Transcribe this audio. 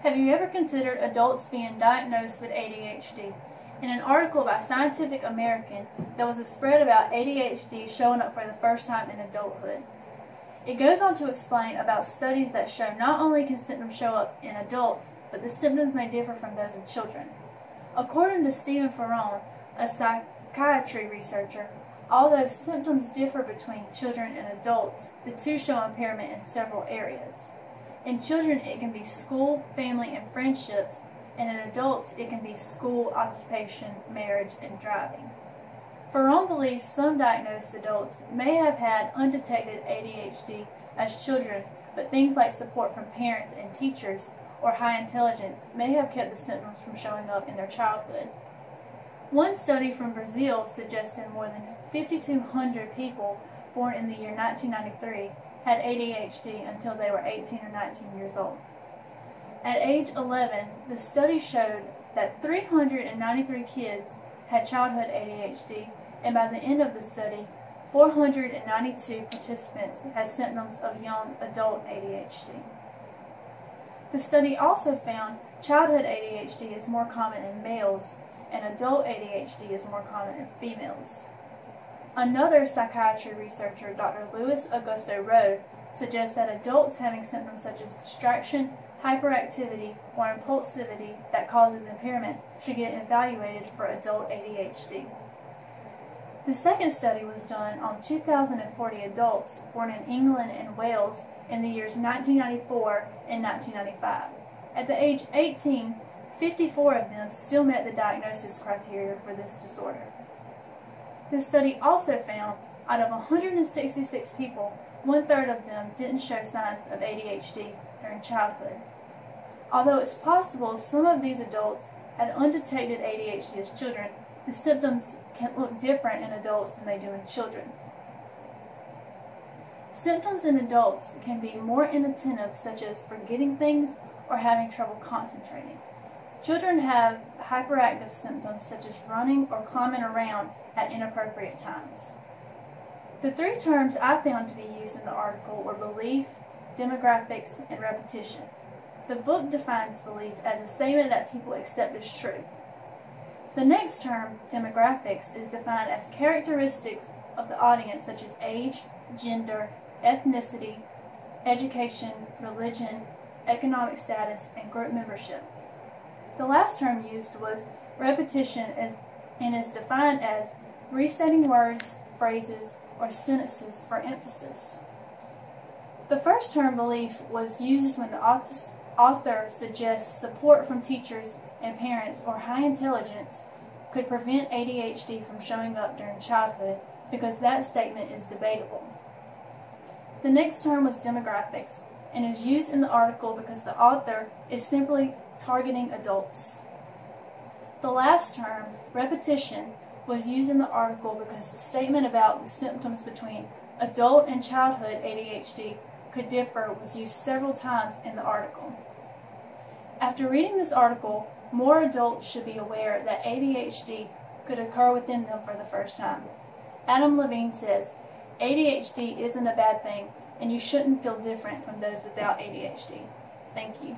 Have you ever considered adults being diagnosed with ADHD? In an article by Scientific American, there was a spread about ADHD showing up for the first time in adulthood. It goes on to explain about studies that show not only can symptoms show up in adults, but the symptoms may differ from those in children. According to Stephen Ferron, a psychiatry researcher, although symptoms differ between children and adults, the two show impairment in several areas. In children, it can be school, family, and friendships, and in adults, it can be school, occupation, marriage, and driving. Ferron believes some diagnosed adults may have had undetected ADHD as children, but things like support from parents and teachers or high intelligence may have kept the symptoms from showing up in their childhood. One study from Brazil suggested more than 5,200 people born in the year 1993 had ADHD until they were 18 or 19 years old. At age 11, the study showed that 393 kids had childhood ADHD, and by the end of the study, 492 participants had symptoms of young adult ADHD. The study also found childhood ADHD is more common in males, and adult ADHD is more common in females. Another psychiatry researcher, Dr. Luis Augusto Rode, suggests that adults having symptoms such as distraction, hyperactivity, or impulsivity that causes impairment should get evaluated for adult ADHD. The second study was done on 2,040 adults born in England and Wales in the years 1994 and 1995. At the age 18, 54 of them still met the diagnosis criteria for this disorder. The study also found out of 166 people, 1/3 of them didn't show signs of ADHD during childhood. Although it's possible some of these adults had undetected ADHD as children, the symptoms can look different in adults than they do in children. Symptoms in adults can be more inattentive, such as forgetting things or having trouble concentrating. Children have hyperactive symptoms such as running or climbing around at inappropriate times. The three terms I found to be used in the article were belief, demographics, and repetition. The book defines belief as a statement that people accept as true. The next term, demographics, is defined as characteristics of the audience such as age, gender, ethnicity, education, religion, economic status, and group membership. The last term used was repetition and is defined as restating words, phrases, or sentences for emphasis. The first term, belief, was used when the author suggests support from teachers and parents or high intelligence could prevent ADHD from showing up during childhood, because that statement is debatable. The next term was demographics and is used in the article because the author is simply targeting adults. The last term, repetition, was used in the article because the statement about the symptoms between adult and childhood ADHD could differ was used several times in the article. After reading this article, more adults should be aware that ADHD could occur within them for the first time. Adam Levine says, ADHD isn't a bad thing, and you shouldn't feel different from those without ADHD. Thank you.